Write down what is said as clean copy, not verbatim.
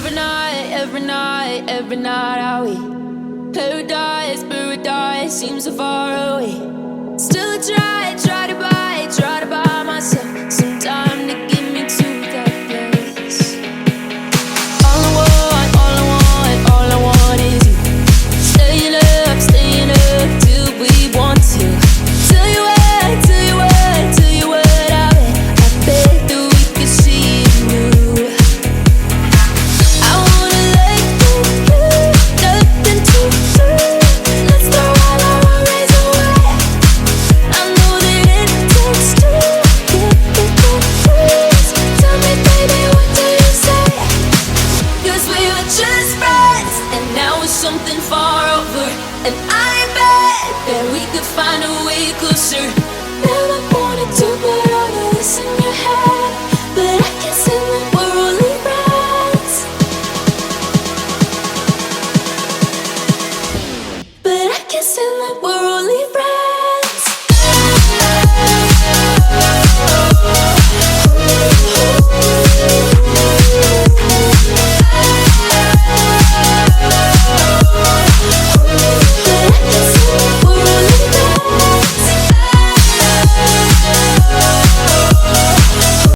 every night are we paradise seems so far away. Still I try to buy myself some time to get me to that place. All I want is you. Staying up till we want to. Tell you what, I bet that we could see it new. I wanna let go, nothing to lose. Let's throw all our worries away. I know that it takes two to get me confused. Tell me, baby, what do you say? 'Cause we were just friends, and now it's something far over. And I bet that we could find a way closer. Never wanted to put all of this in your head, but I can't say that we're only friends. But I can't say that we're